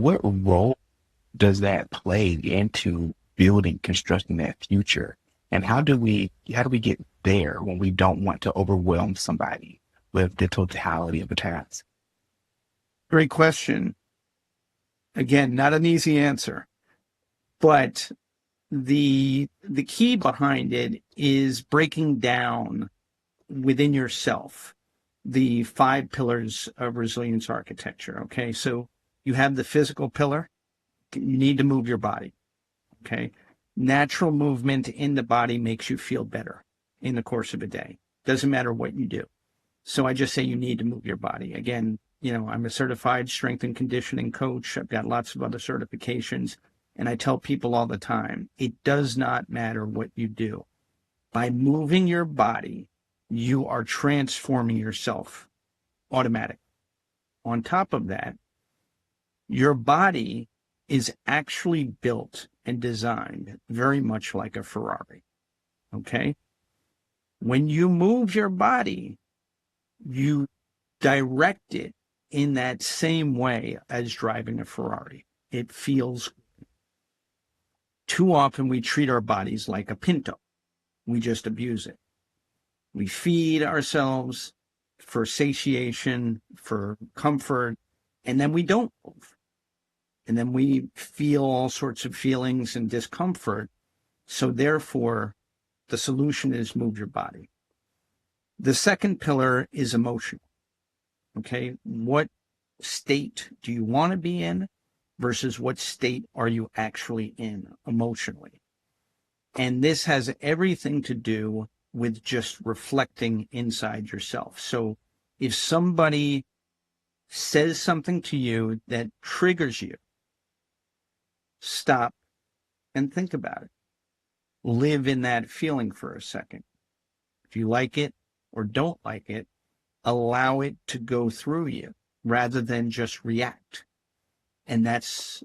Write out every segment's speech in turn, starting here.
What role does that play into building, constructing that future? And how do we get there when we don't want to overwhelm somebody with the totality of a task? Great question. Again, not an easy answer, but the key behind it is breaking down within yourself the 5 pillars of resilience architecture. Okay, so you have the physical pillar. You need to move your body. Okay, natural movement in the body makes you feel better in the course of a day. Doesn't matter what you do. So I just say you need to move your body. Again, I'm a certified strength and conditioning coach. I've got lots of other certifications. And I tell people all the time, it does not matter what you do. By moving your body, you are transforming yourself automatically. On top of that, your body is actually built and designed very much like a Ferrari. Okay? When you move your body, you direct it in that same way as driving a Ferrari. It feels too often we treat our bodies like a Pinto. We just abuse it. We feed ourselves for satiation, for comfort, and then we don't move. And then we feel all sorts of feelings and discomfort. So therefore, the solution is move your body. The second pillar is emotional. Okay, what state do you want to be in versus what state are you actually in emotionally? And this has everything to do with just reflecting inside yourself. So if somebody says something to you that triggers you, stop and think about it. Live in that feeling for a second. If you like it or don't like it, allow it to go through you rather than just react. And that's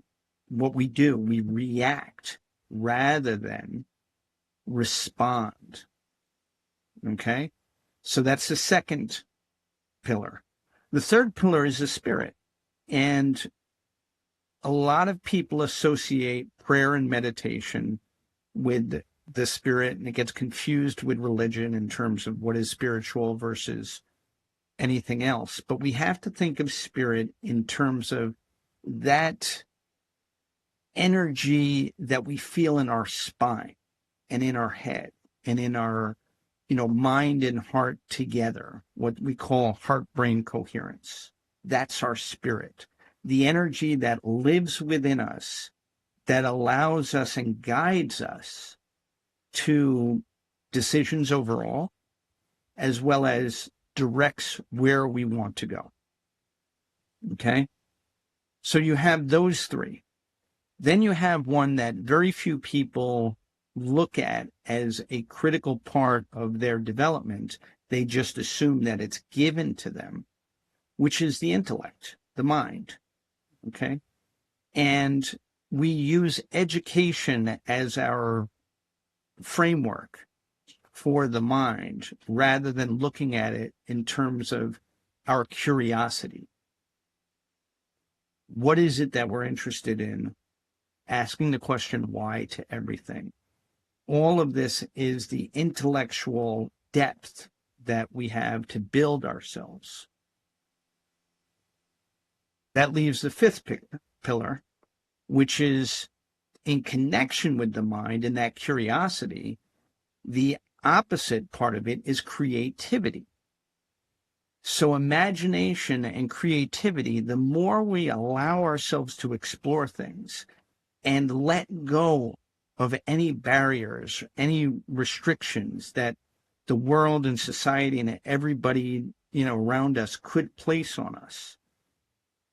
what we do. We react rather than respond. Okay? So that's the second pillar. The third pillar is the spirit. And a lot of people associate prayer and meditation with the spirit, and it gets confused with religion in terms of what is spiritual versus anything else. But we have to think of spirit in terms of that energy that we feel in our spine and in our head and in our, mind and heart together, what we call heart-brain coherence. That's our spirit. The energy that lives within us that allows us and guides us to decisions overall, as well as directs where we want to go. Okay? So you have those three. Then you have one that very few people look at as a critical part of their development. They just assume that it's given to them, which is the intellect, the mind. Okay? And we use education as our framework for the mind rather than looking at it in terms of our curiosity. What is it that we're interested in? Asking the question why to everything. All of this is the intellectual depth that we have to build ourselves. That leaves the fifth pillar, which is in connection with the mind and that curiosity. The opposite part of it is creativity. So imagination and creativity, the more we allow ourselves to explore things and let go of any barriers, any restrictions that the world and society and everybody, around us could place on us,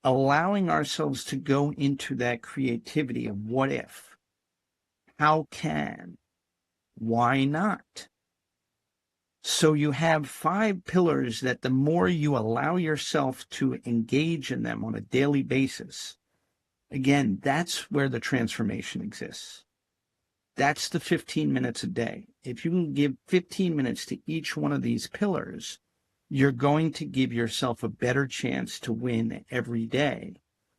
allowing ourselves to go into that creativity of what if, how can, why not? So you have 5 pillars that the more you allow yourself to engage in them on a daily basis, again, that's where the transformation exists. That's the 15 minutes a day. If you can give 15 minutes to each one of these pillars, you're going to give yourself a better chance to win every day,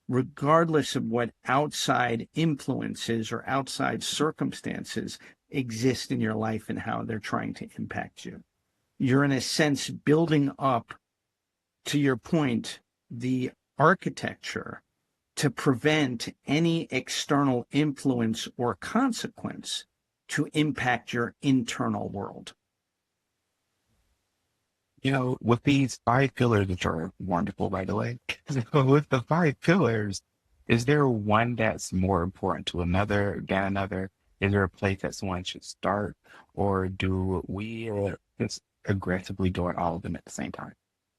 regardless of what outside influences or outside circumstances exist in your life and how they're trying to impact you. You're, in a sense, building up, to your point, the architecture to prevent any external influence or consequence to impact your internal world. With these 5 pillars, which are wonderful, by the way, so with the 5 pillars, is there one that's more important to another than another? Is there a place that someone should start, or do we just aggressively join all of them at the same time,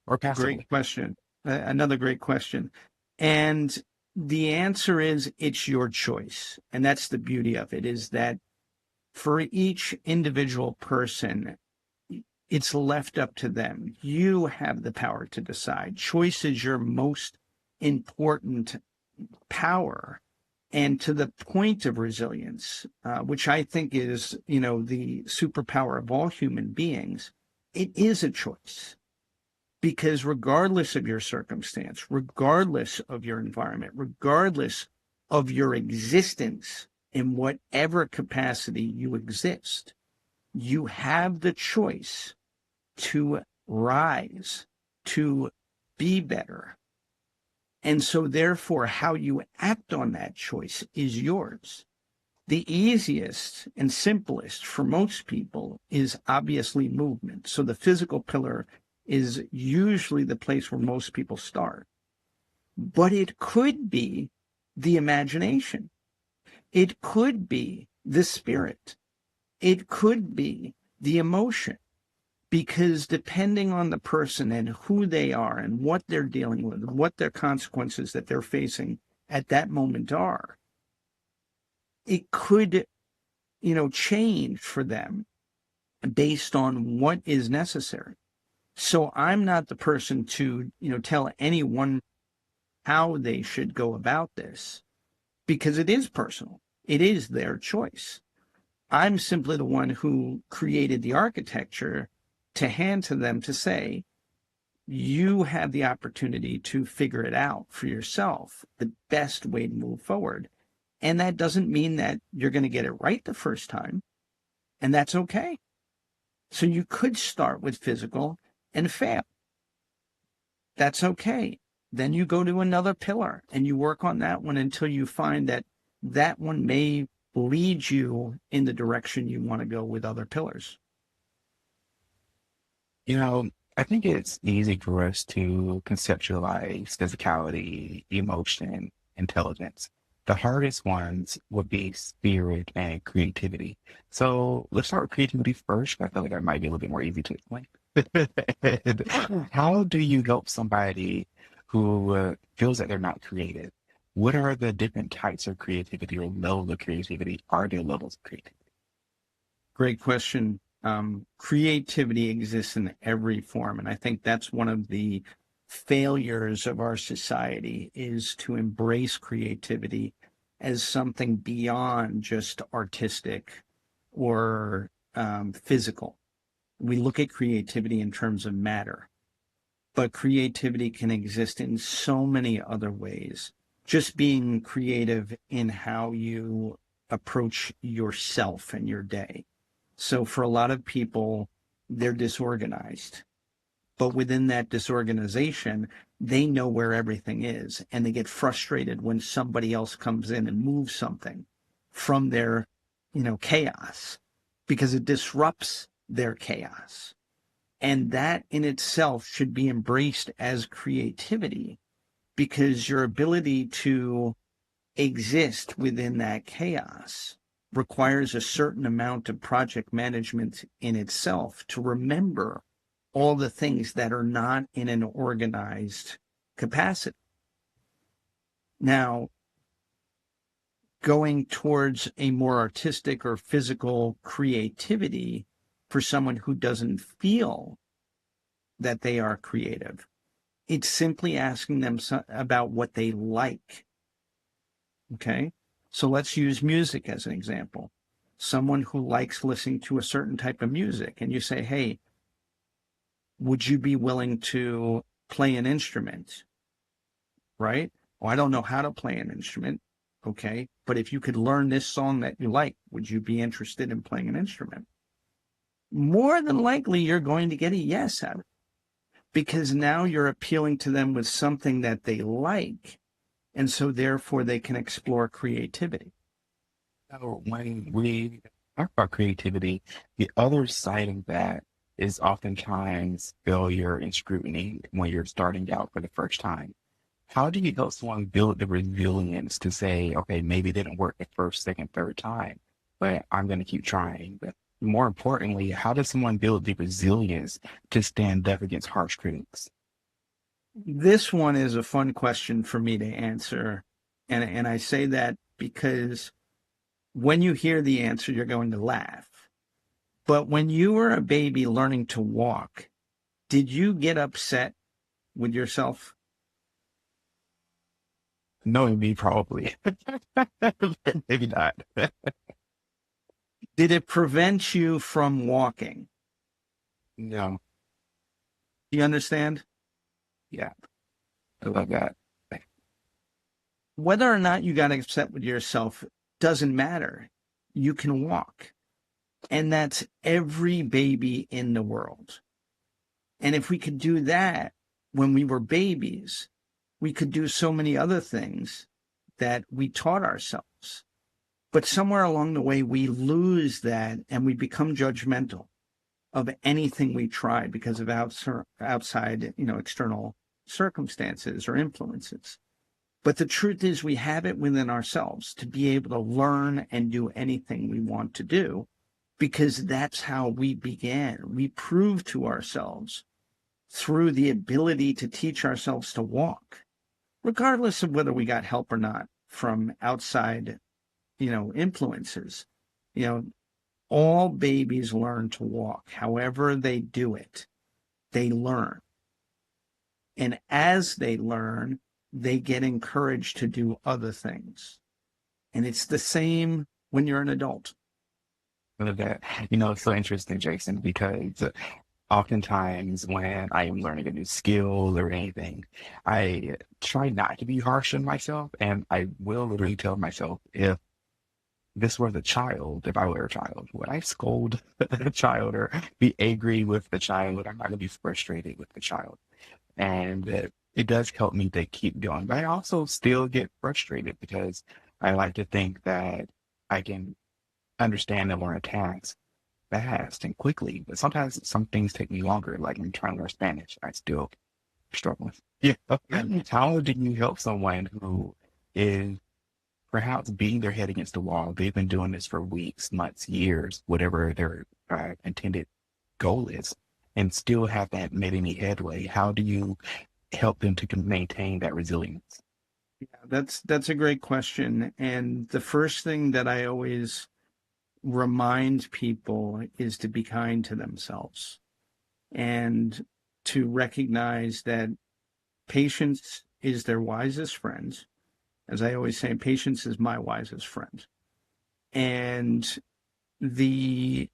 or Great passively? question. Another great question. And the answer is it's your choice. And that's the beauty of it, is that for each individual person, it's left up to them. You have the power to decide. Choice is your most important power. And to the point of resilience, which I think is, the superpower of all human beings, it is a choice. Because regardless of your circumstance, regardless of your environment, regardless of your existence in whatever capacity you exist, you have the choice to rise, to be better. And so therefore, how you act on that choice is yours. The easiest and simplest for most people is obviously movement. So the physical pillar is usually the place where most people start. But it could be the imagination. It could be the spirit. It could be the emotion. Because depending on the person and who they are and what they're dealing with, what their consequences that they're facing at that moment are, it could, change for them based on what is necessary. So I'm not the person to, tell anyone how they should go about this, because it is personal. It is their choice. I'm simply the one who created the architecture to hand to them to say, you have the opportunity to figure it out for yourself, the best way to move forward. And that doesn't mean that you're going to get it right the first time. And that's okay. So you could start with physical and fail. That's okay. Then you go to another pillar and you work on that one until you find that that one may lead you in the direction you want to go with other pillars. You know, I think it's easy for us to conceptualize physicality, emotion, intelligence. The hardest ones would be spirit and creativity. So let's start with creativity first. I feel like that might be a little bit more easy to explain. How do you help somebody who feels that they're not creative? What are the different types of creativity or levels of creativity? Are there levels of creativity? Great question. Creativity exists in every form. And I think that's one of the failures of our society, is to embrace creativity as something beyond just artistic or physical. We look at creativity in terms of matter, but creativity can exist in so many other ways. Just being creative in how you approach yourself and your day. So for a lot of people, they're disorganized, but within that disorganization, they know where everything is, and they get frustrated when somebody else comes in and moves something from their, chaos, because it disrupts their chaos. And that in itself should be embraced as creativity, because your ability to exist within that chaos requires a certain amount of project management in itself to remember all the things that are not in an organized capacity. Now, going towards a more artistic or physical creativity for someone who doesn't feel that they are creative, it's simply asking them about what they like. Okay. So let's use music as an example. Someone who likes listening to a certain type of music, and you say, hey, would you be willing to play an instrument? Right? Well, I don't know how to play an instrument. Okay. But if you could learn this song that you like, would you be interested in playing an instrument? More than likely, you're going to get a yes out of it, because now you're appealing to them with something that they like. And so therefore they can explore creativity. So when we talk about creativity, the other side of that is oftentimes failure and scrutiny when you're starting out for the first time. How do you help someone build the resilience to say, okay, maybe it didn't work the first, second, third time, but I'm going to keep trying? But more importantly, how does someone build the resilience to stand up against harsh critics? This one is a fun question for me to answer. And I say that because when you hear the answer, you're going to laugh. But when you were a baby learning to walk, did you get upset with yourself? Knowing me, probably. Maybe not. Did it prevent you from walking? No. Do you understand? Yeah, I love that. Whether or not you got upset with yourself doesn't matter. You can walk. And that's every baby in the world. And if we could do that when we were babies, we could do so many other things that we taught ourselves. But somewhere along the way, we lose that and we become judgmental of anything we try because of outside, external circumstances or influences. But the truth is, we have it within ourselves to be able to learn and do anything we want to do, because that's how we began. We proved to ourselves through the ability to teach ourselves to walk, regardless of whether we got help or not from outside, influences. You know, all babies learn to walk. However they do it, they learn. And as they learn, they get encouraged to do other things. And it's the same when you're an adult. Love that. It's so interesting, Jason, because oftentimes when I am learning a new skill or anything, I try not to be harsh on myself. And I will literally tell myself, if this were the child, if I were a child, would I scold the child or be angry with the child? I'm not going to be frustrated with the child. And it does help me to keep going. But I also still get frustrated because I like to think that I can understand and learn a task fast and quickly. But sometimes some things take me longer. Like I'm trying to learn Spanish, I still struggle with. Yeah. Yeah. How do you help someone who is perhaps beating their head against the wall? They've been doing this for weeks, months, years, whatever their intended goal is, and still haven't made any headway. How do you help them to maintain that resilience? Yeah, that's a great question. And the first thing that I always remind people is to be kind to themselves and to recognize that patience is their wisest friend. As I always say, patience is my wisest friend. And the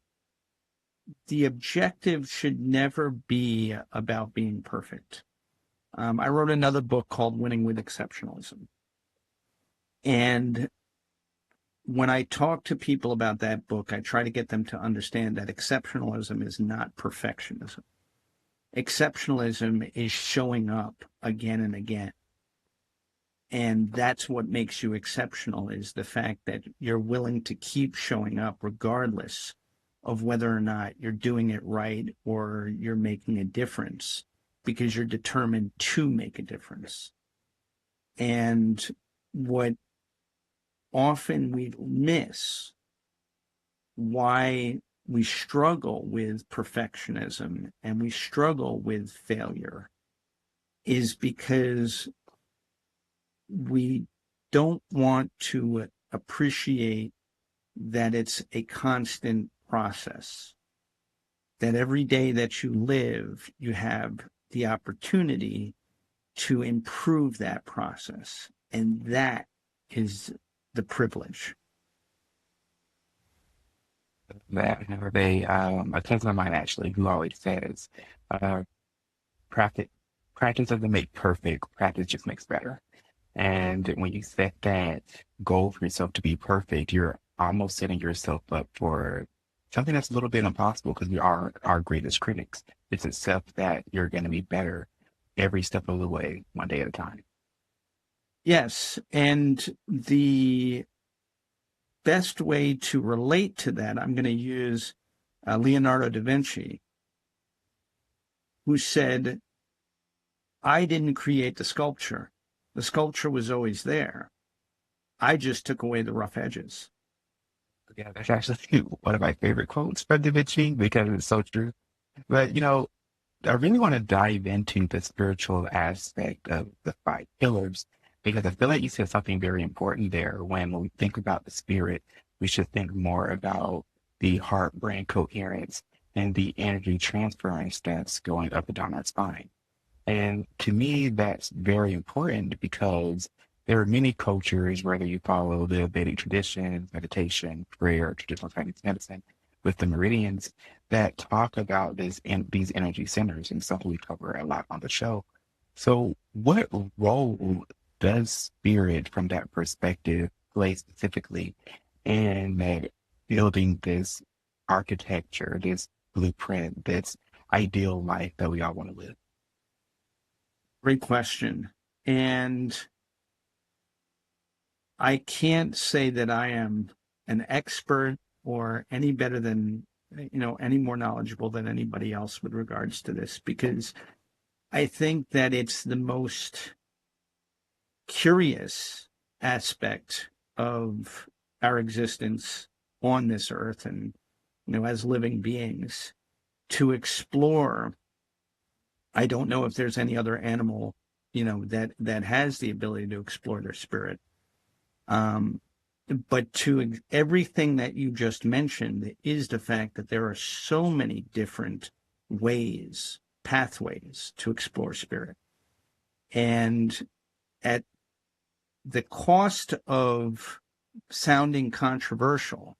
the objective should never be about being perfect. I wrote another book called Winning with Exceptionalism. And when I talk to people about that book, I try to get them to understand that exceptionalism is not perfectionism. Exceptionalism is showing up again and again. And that's what makes you exceptional, is the fact that you're willing to keep showing up regardless of whether or not you're doing it right or you're making a difference, because you're determined to make a difference. And what often we miss, why we struggle with perfectionism and we struggle with failure, is because we don't want to appreciate that it's a constant process, that every day that you live, you have the opportunity to improve that process. And that is the privilege. That whenever a cousin of mine actually, who always says, uh, practice, practice doesn't make perfect, practice just makes better. And when you set that goal for yourself to be perfect, you're almost setting yourself up for something that's a little bit impossible because we are our greatest critics. It's accept that you're going to be better every step of the way, one day at a time. Yes. And the best way to relate to that, I'm going to use Leonardo da Vinci, who said, I didn't create the sculpture. The sculpture was always there. I just took away the rough edges. Yeah, that's actually one of my favorite quotes from Da Vinci because it's so true. But, I really want to dive into the spiritual aspect of the five pillars because I feel like you said something very important there. When we think about the spirit, we should think more about the heart brain coherence and the energy transference that's going up and down our spine. And to me, that's very important because there are many cultures, whether you follow the Vedic tradition, meditation, prayer, traditional Chinese medicine, with the meridians that talk about these energy centers and stuff we cover a lot on the show. So, what role does spirit, from that perspective, play specifically in that building this architecture, this blueprint, this ideal life that we all want to live? Great question. And I can't say that I am an expert or any better than, any more knowledgeable than anybody else with regards to this, because I think that it's the most curious aspect of our existence on this earth and, as living beings to explore. I don't know if there's any other animal, that has the ability to explore their spirit. Um, but to everything that you just mentioned is the fact that there are so many different ways, pathways to explore spirit. And at the cost of sounding controversial,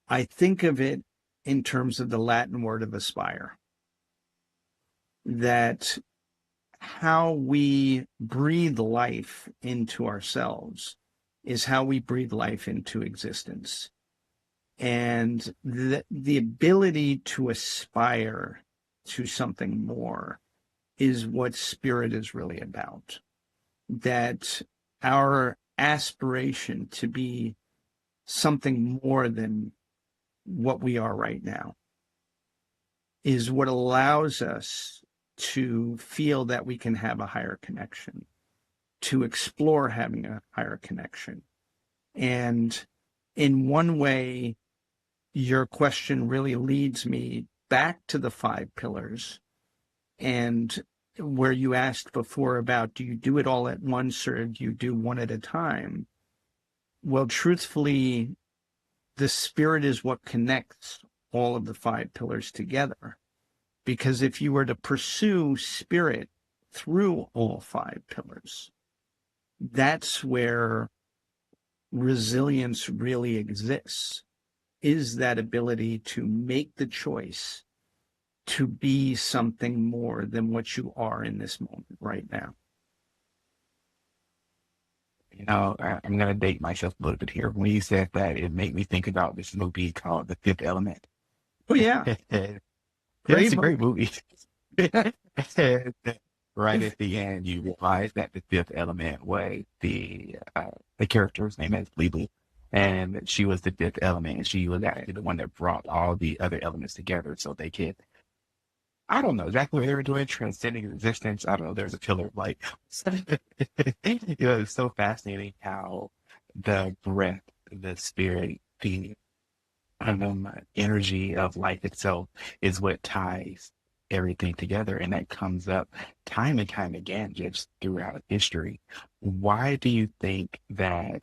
I think of it in terms of the Latin word of aspire, that how we breathe life into ourselves is how we breathe life into existence. And the ability to aspire to something more is what spirit is really about. That our aspiration to be something more than what we are right now is what allows us to feel that we can have a higher connection, to explore having a higher connection. And in one way, your question really leads me back to the five pillars and where you asked before about, do you do it all at once or do you do one at a time? Well, truthfully, the spirit is what connects all of the five pillars together. Because if you were to pursue spirit through all five pillars, that's where resilience really exists, is that ability to make the choice to be something more than what you are in this moment right now. I'm going to date myself a little bit here. When you said that, it made me think about this movie called The Fifth Element. Oh, yeah. Yeah, Great it's a great movie. movie. Right at the end, you realize that the fifth element was the character's name is Lulu, and she was the fifth element, and she was actually the one that brought all the other elements together so they could. I don't know exactly what they were doing, transcending existence. I don't know. There's a pillar of light. It's so fascinating how the breath, the spirit, the energy of life itself is what ties everything together. And that comes up time and time again, just throughout history. Why do you think that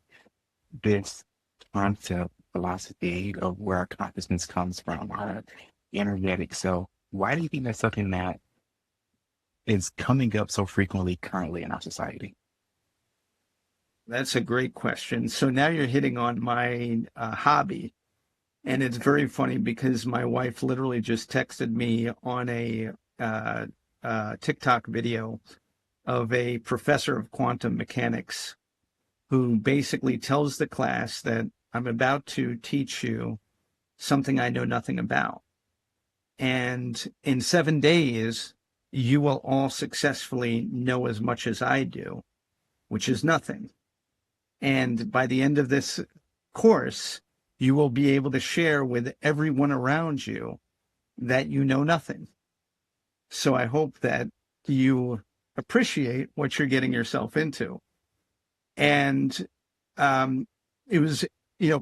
this concept, philosophy of where our consciousness comes from, our energetic self, why do you think that's something that is coming up so frequently currently in our society? That's a great question. So now you're hitting on my hobby. And it's very funny because my wife literally just texted me on a uh, TikTok video of a professor of quantum mechanics who basically tells the class that I'm about to teach you something I know nothing about. And in 7 days, you will all successfully know as much as I do, which is nothing. And by the end of this course, you will be able to share with everyone around you that you know nothing. So I hope that you appreciate what you're getting yourself into. And um, it was,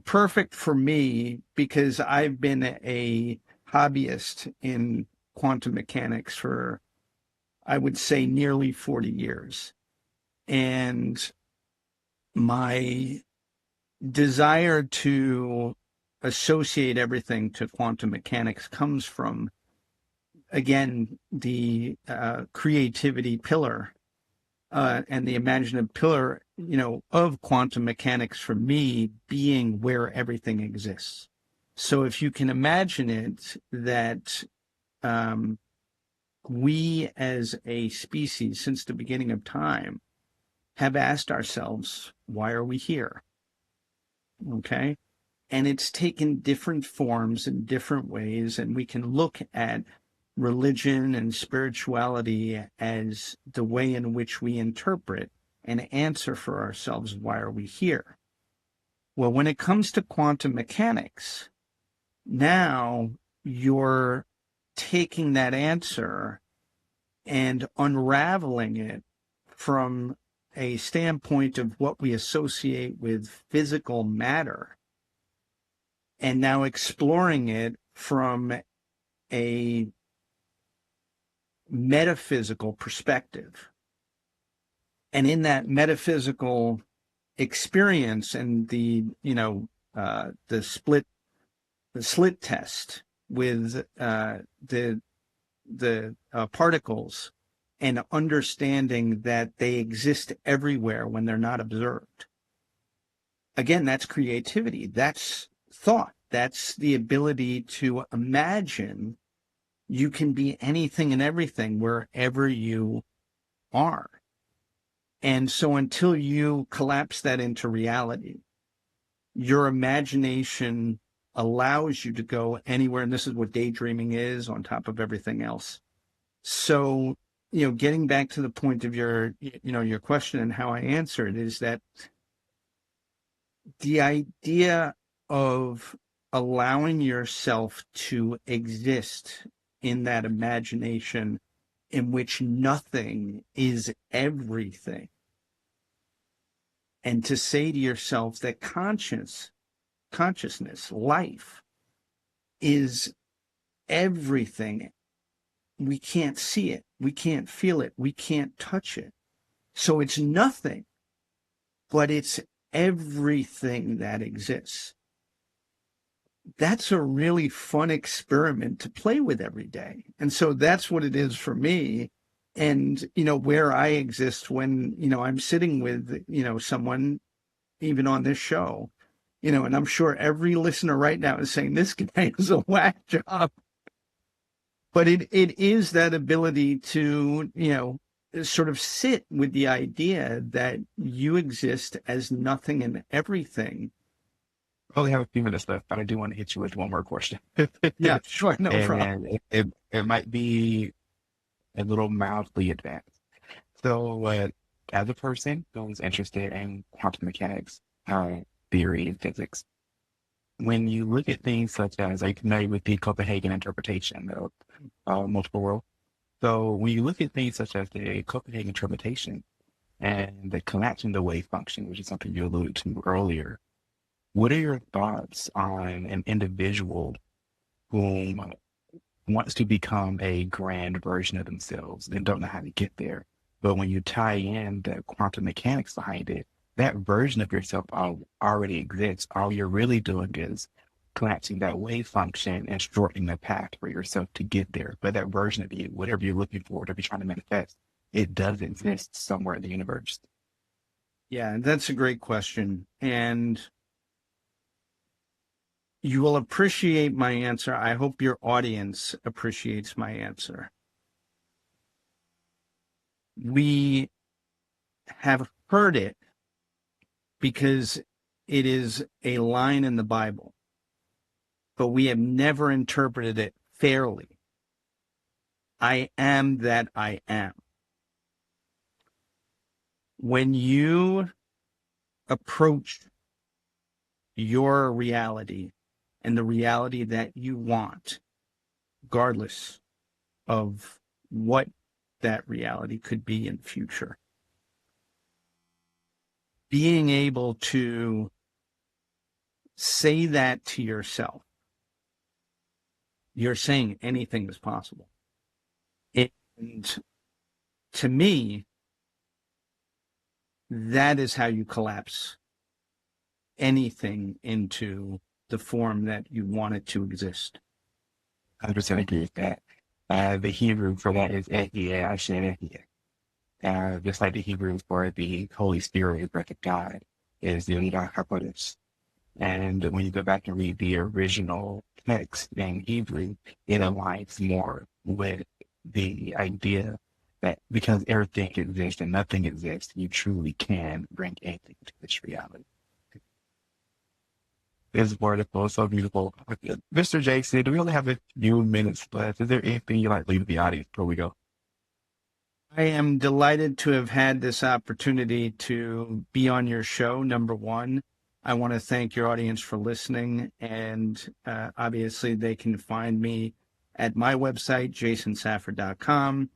perfect for me because I've been a hobbyist in quantum mechanics for, I would say, nearly 40 years. And my desire to associate everything to quantum mechanics comes from, again, the creativity pillar and the imaginative pillar, of quantum mechanics for me being where everything exists. So if you can imagine it, that um, we as a species, since the beginning of time, have asked ourselves, why are we here? Okay. And it's taken different forms in different ways. And we can look at religion and spirituality as the way in which we interpret and answer for ourselves, why are we here? Well, when it comes to quantum mechanics, now you're taking that answer and unraveling it from a standpoint of what we associate with physical matter, and now exploring it from a metaphysical perspective. And in that metaphysical experience and the slit test with the particles, and understanding that they exist everywhere when they're not observed. Again, that's creativity. That's thought. That's the ability to imagine you can be anything and everything wherever you are. And so until you collapse that into reality, your imagination allows you to go anywhere. And this is what daydreaming is on top of everything else. So, getting back to the point of your question and how I answer it, is that the idea of allowing yourself to exist in that imagination in which nothing is everything, and to say to yourself that consciousness, life is everything. We can't see it, we can't feel it, we can't touch it. So it's nothing, but it's everything that exists. That's a really fun experiment to play with every day. And so that's what it is for me. And, where I exist when, I'm sitting with, someone, even on this show, and I'm sure every listener right now is saying this guy is a whack job. But it is that ability to, sort of sit with the idea that you exist as nothing and everything. I only have a few minutes left, but I do want to hit you with one more question. Yeah, sure, no problem. And it might be a little mildly advanced. So, as a person who's interested in quantum mechanics, theory, and physics, when you look at things such as, are you familiar with the Copenhagen interpretation of multiple worlds? So, when you look at things such as the Copenhagen interpretation and the collapsing the wave function, which is something you alluded to earlier, what are your thoughts on an individual whom wants to become a grand version of themselves and don't know how to get there. But when you tie in the quantum mechanics behind it, that version of yourself already exists. All you're really doing is collapsing that wave function and shortening the path for yourself to get there. But that version of you, whatever you're looking for, whatever you're trying to manifest, it does exist somewhere in the universe. Yeah, that's a great question. And you will appreciate my answer. I hope your audience appreciates my answer. We have heard it because it is a line in the Bible, but we have never interpreted it fairly. I am that I am. When you approach your reality and the reality that you want, regardless of what that reality could be in the future, being able to say that to yourself, you're saying anything is possible. And to me, that is how you collapse anything into the form that you want it to exist. 100% agree with that. The Hebrew for that is Ehyeh, Hashem Ehyeh. Just like the Hebrew for the Holy Spirit, breath of God, is the Ruach HaKodesh. And when you go back and read the original text in Hebrew, it aligns more with the idea that because everything exists and nothing exists, you truly can bring anything to this reality. It's wonderful, so beautiful. Mr. Jason, do we only have a few minutes left? Is there anything you'd like to leave the audience before we go? I am delighted to have had this opportunity to be on your show. Number one, I want to thank your audience for listening. And obviously, they can find me at my website, jasonsafford.com,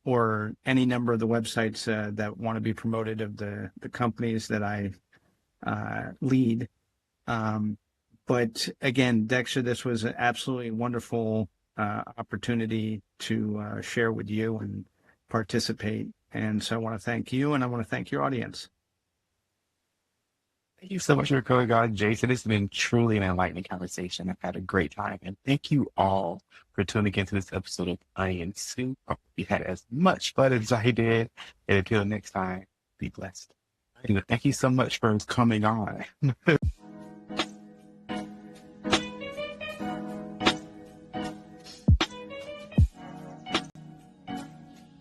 or any number of the websites that want to be promoted of the companies that I lead. But again, Dexter, this was an absolutely wonderful opportunity to share with you and participate. And so I want to thank you, and I want to thank your audience. Thank you so much for coming on, Jason. It's been truly an enlightening conversation. I've had a great time. And thank you all for tuning into this episode of Onion Soup. I hope you had as much fun as I did. And until next time, be blessed. Thank you so much for coming on.